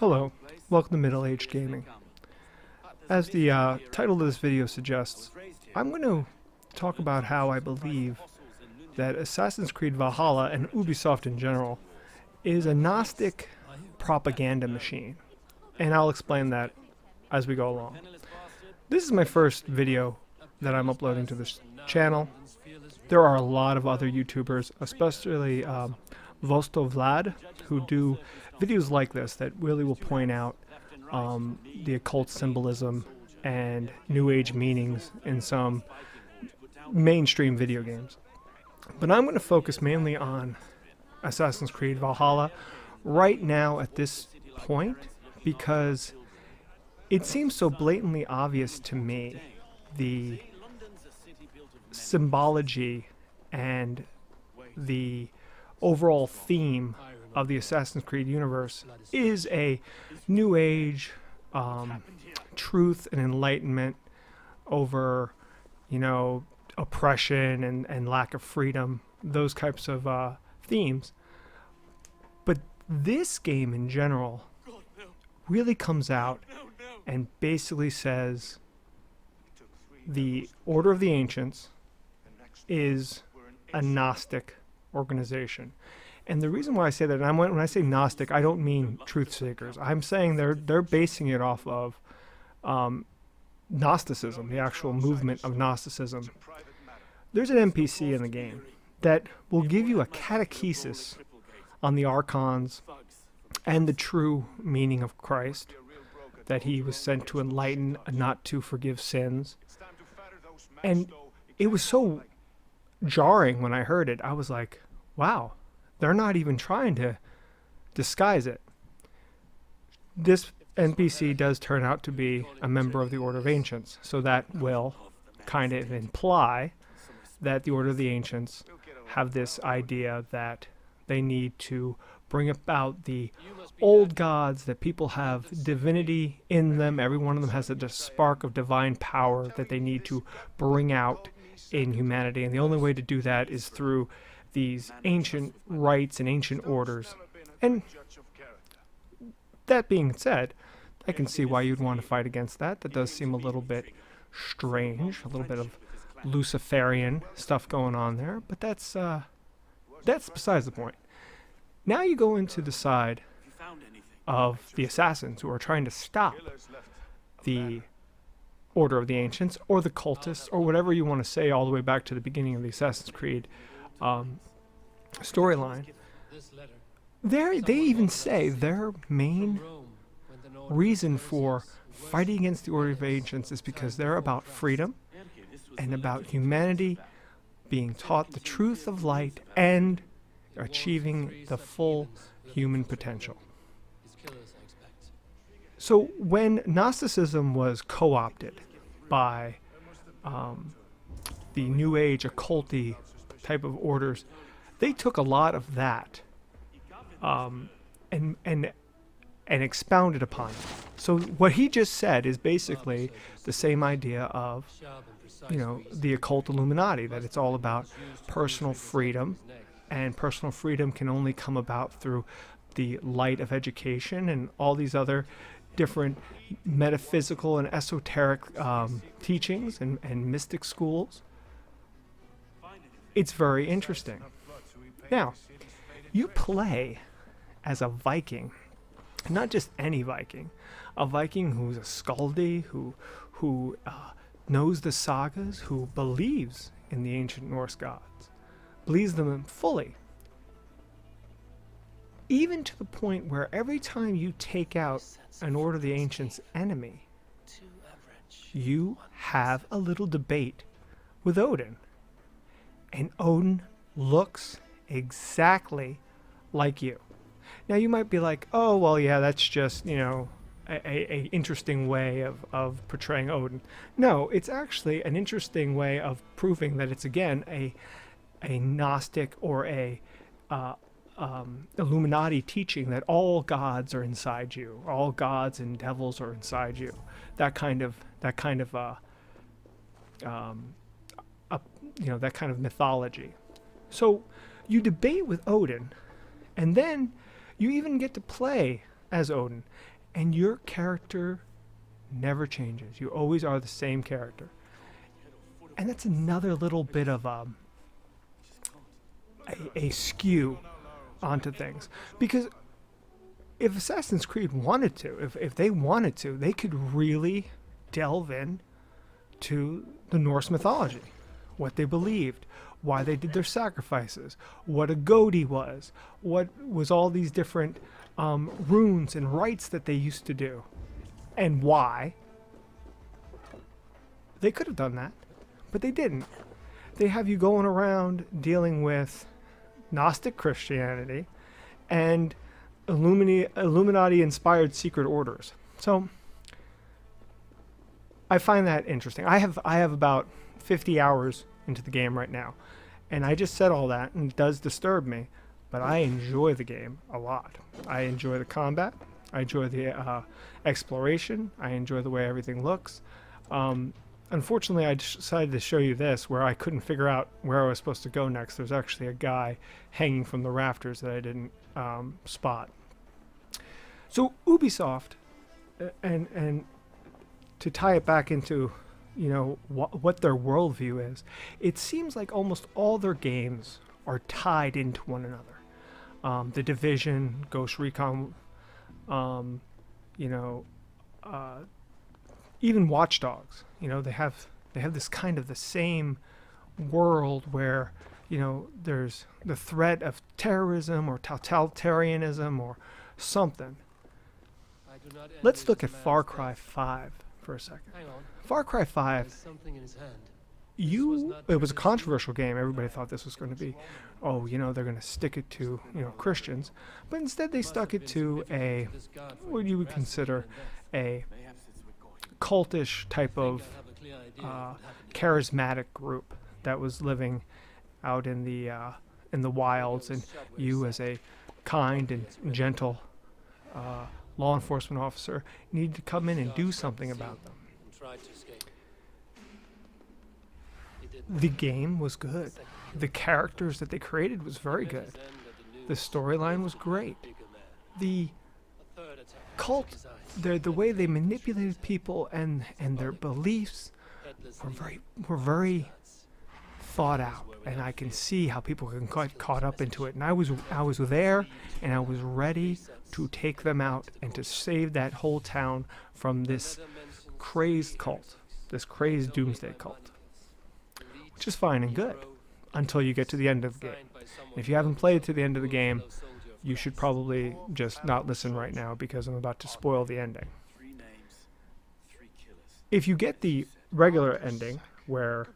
Hello, welcome to Middle Age Gaming. As the title of this video suggests, I'm going to talk about how I believe that Assassin's Creed Valhalla and Ubisoft in general is a Gnostic propaganda machine, and I'll explain that as we go along. This is my first video that I'm uploading to this channel. There are a lot of other YouTubers, especially Vosto Vlad, who do videos like this that really will point out the occult symbolism and New Age meanings in some mainstream video games. But I'm going to focus mainly on Assassin's Creed Valhalla right now at this point because it seems so blatantly obvious to me the symbology and the overall theme of the Assassin's Creed universe is a New Age truth and enlightenment over, oppression and lack of freedom, those types of themes. But this game in general really comes out and basically says the Order of the Ancients is a Gnostic organization. And the reason why I say that, and when I say Gnostic, I don't mean truth seekers. I'm saying they're basing it off of Gnosticism, the actual movement of Gnosticism. There's an NPC in the game that will give you a catechesis on the archons and the true meaning of Christ, that he was sent to enlighten, not to forgive sins. And it was so jarring when I heard it. I was like, wow, they're not even trying to disguise it. This NPC does turn out to be a member of the Order of Ancients, so that will kind of imply that the Order of the Ancients have this idea that they need to bring about the old gods, that people have divinity in them. Every one of them has a spark of divine power that they need to bring out in humanity, and the only way to do that is through these ancient rites and ancient orders. And that being said, I can see why you'd want to fight against that. That does seem a little bit strange, a little bit of Luciferian stuff going on there, but that's besides the point. Now you go into the side of the assassins who are trying to stop the Order of the Ancients, or the cultists, or whatever you want to say, all the way back to the beginning of the Assassin's Creed storyline. They even say their main reason for fighting against the Order of Ancients is because they're about freedom and about humanity being taught the truth of light and achieving the full human potential. So when Gnosticism was co-opted by the New Age occulty type of orders, they took a lot of that and expounded upon it. So what he just said is basically the same idea of, the occult Illuminati, that it's all about personal freedom, and personal freedom can only come about through the light of education and all these other different metaphysical and esoteric teachings and mystic schools. It's very interesting. Now, you play as a Viking, not just any Viking, a Viking who's a Skaldi, who knows the sagas, who believes in the ancient Norse gods, believes them fully. Even to the point where every time you take out an Order of the Ancients enemy, you have a little debate with Odin. And Odin looks exactly like you. Now you might be like, oh, well, yeah, that's just, a interesting way of portraying Odin. No, it's actually an interesting way of proving that it's, again, a Gnostic or a Illuminati teaching that all gods are inside you, all gods and devils are inside you. That kind of mythology. So you debate with Odin, and then you even get to play as Odin, and your character never changes. You always are the same character. And that's another little bit of a skew onto things. Because if Assassin's Creed wanted to, if they wanted to, they could really delve in to the Norse mythology, what they believed, why they did their sacrifices, what a goatee was, what was all these different runes and rites that they used to do, and why. They could have done that, but they didn't. They have you going around dealing with Gnostic Christianity and Illuminati-inspired secret orders. So I find that interesting. I have about 50 hours into the game right now, and I just said all that, and it does disturb me, but I enjoy the game a lot. I enjoy the combat. I enjoy the exploration. I enjoy the way everything looks. Unfortunately, I decided to show you this where I couldn't figure out where I was supposed to go next. There's actually a guy hanging from the rafters that I didn't spot. So Ubisoft, and to tie it back into, you know, what their worldview is, it seems like almost all their games are tied into one another. The Division, Ghost Recon, even Watch Dogs. You know, they have this kind of the same world where, you know, there's the threat of terrorism or totalitarianism or something. Let's look at Far Cry 5 for a second. Far Cry 5, it was a controversial game. Everybody thought this was going to be, oh, you know, they're going to stick it to, you know, Christians. But instead they stuck it to what you would consider a cultish type of charismatic group that was living out in the wilds, and you as a kind and gentle law enforcement officer needed to come in and do something about them. The game was good. The characters that they created was very good. The storyline was great. The cult, the way they manipulated people and their beliefs were very thought out, and I can see how people can get caught up into it. And I was there, and I was ready to take them out and to save that whole town from this crazed cult, this crazed doomsday cult, which is fine and good until you get to the end of the game. And if you haven't played to the end of the game, you should probably just not listen right now, because I'm about to spoil the ending. If you get the regular ending, where,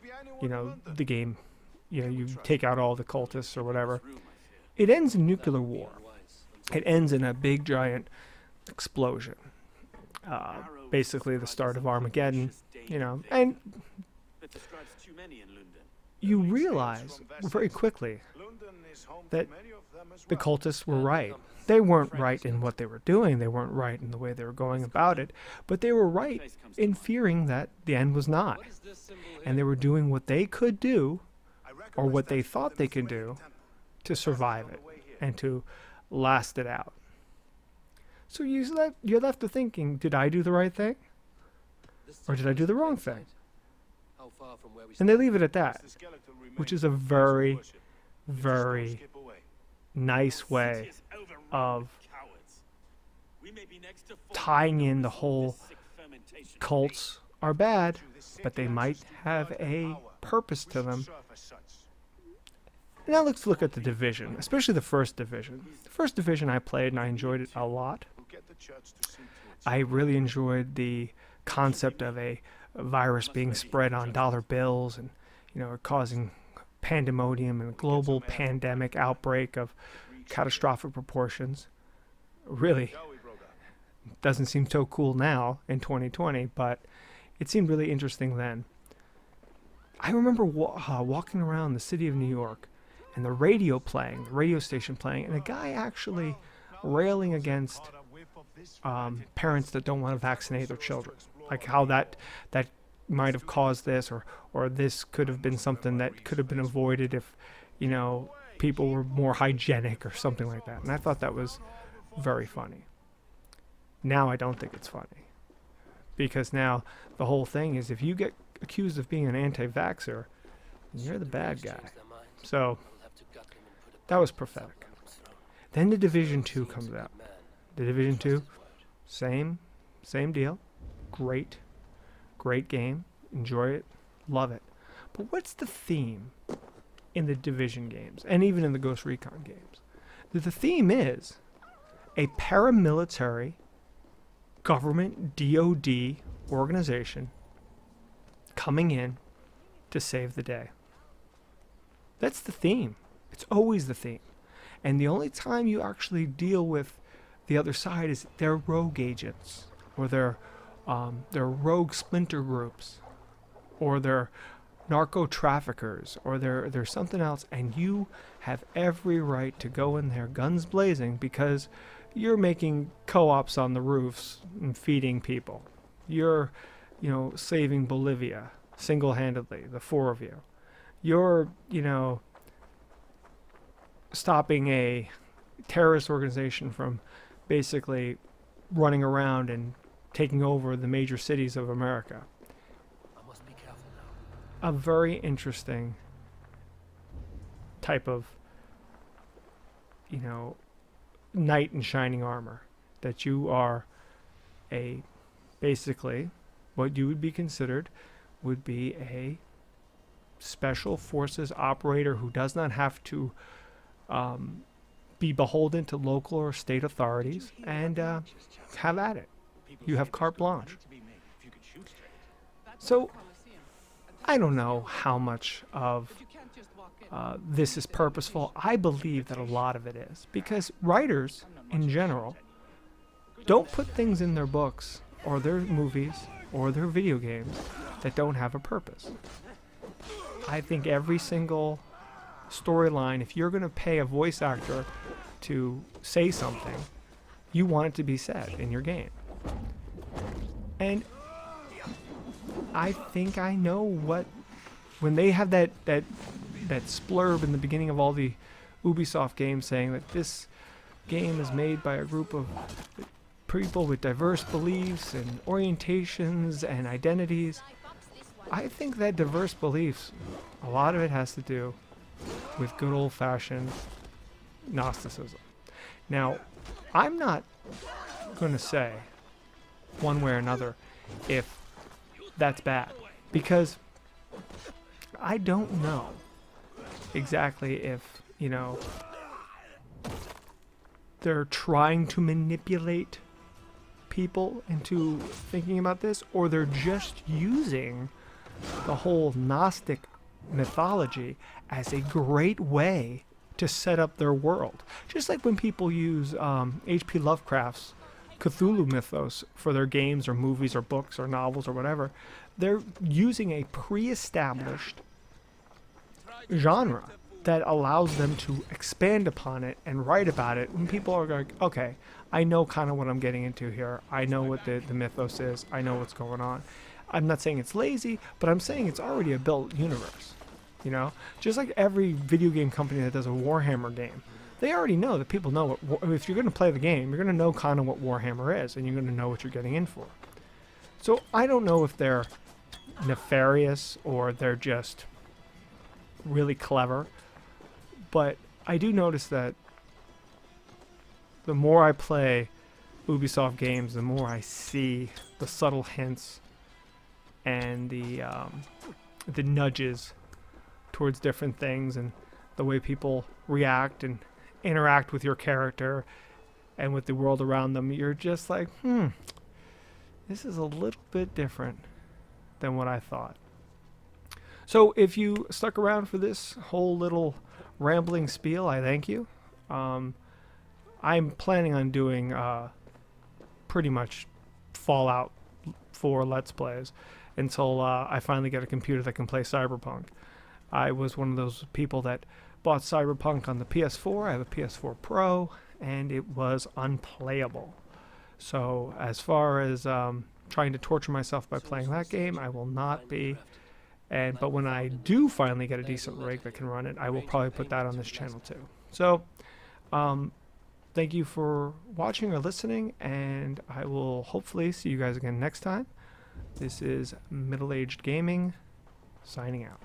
you know, the game, you know, you take out all the cultists or whatever, it ends in nuclear war. It ends in a big giant explosion. Basically the start of Armageddon, you know, and you realize very quickly that the cultists were right. They weren't right in what they were doing. They weren't right in the way they were going about it. But they were right in fearing that the end was not. And they were doing what they could do, or what they thought they could do, to survive it and to last it out. So you're left to thinking, did I do the right thing? Or did I do the wrong thing? And they leave it at that, which is a very, very nice way of tying in the whole cults are bad, but they might have a purpose to them. Now let's look at the Division, especially the first Division. The first Division I played, and I enjoyed it a lot. I really enjoyed the concept of a virus being spread on dollar bills, and, you know, causing pandemonium and a global pandemic outbreak of catastrophic proportions. Really doesn't seem so cool now in 2020, but it seemed really interesting then. I remember walking around the city of New York, and the radio station playing, and a guy actually railing against parents that don't want to vaccinate their children, like how that might have caused this, or this could have been something that could have been avoided if, you know, people were more hygienic or something like that. And I thought that was very funny. Now I don't think it's funny. Because now the whole thing is if you get accused of being an anti-vaxxer, you're the bad guy. So that was prophetic. Then the Division 2 comes out. The Division 2, same deal. Great game. Enjoy it. Love it. But what's the theme in the Division games, and even in the Ghost Recon games? The theme is a paramilitary government DoD organization coming in to save the day. That's the theme. It's always the theme. And the only time you actually deal with the other side is their rogue agents, or their rogue splinter groups, or their narco traffickers, or there's something else, and you have every right to go in there guns blazing because you're making co-ops on the roofs and feeding people. You're, saving Bolivia single-handedly, the four of you. You're, stopping a terrorist organization from basically running around and taking over the major cities of America. I must be careful now. A very interesting type of, knight in shining armor. That you are basically, what you would be considered would be a special forces operator who does not have to be beholden to local or state authorities, and have at it. You have carte blanche. So, I don't know how much of this is purposeful. I believe that a lot of it is, because writers, in general, don't put things in their books, or their movies, or their video games that don't have a purpose. I think every single storyline, if you're going to pay a voice actor to say something, you want it to be said in your game. And I think I know what, when they have that splurb in the beginning of all the Ubisoft games saying that this game is made by a group of people with diverse beliefs and orientations and identities, I think that diverse beliefs, a lot of it has to do with good old-fashioned Gnosticism. Now, I'm not going to say one way or another if that's bad, because I don't know exactly if, they're trying to manipulate people into thinking about this, or they're just using the whole Gnostic mythology as a great way to set up their world. Just like when people use H.P. Lovecraft's Cthulhu mythos for their games or movies or books or novels or whatever, they're using a pre-established genre that allows them to expand upon it and write about it. And people are like, okay, I know kind of what I'm getting into here. I know what the mythos is. I know what's going on. I'm not saying it's lazy, but I'm saying it's already a built universe. Just like every video game company that does a Warhammer game, they already know that people know if you're going to play the game, you're going to know kind of what Warhammer is, and you're going to know what you're getting in for. So I don't know if they're nefarious or they're just really clever, but I do notice that the more I play Ubisoft games, the more I see the subtle hints and the nudges towards different things, and the way people react and interact with your character and with the world around them. You're just like, this is a little bit different than what I thought. So if you stuck around for this whole little rambling spiel, I thank you. I'm planning on doing pretty much Fallout 4 Let's Plays until I finally get a computer that can play Cyberpunk. I was one of those people that bought Cyberpunk on the PS4. I have a PS4 Pro, and it was unplayable. So as far as trying to torture myself by playing that game, I will not be. But when I do finally get a decent rig that can run it, I will probably put that on this channel too. So thank you for watching or listening, and I will hopefully see you guys again next time. This is Middle Aged Gaming, signing out.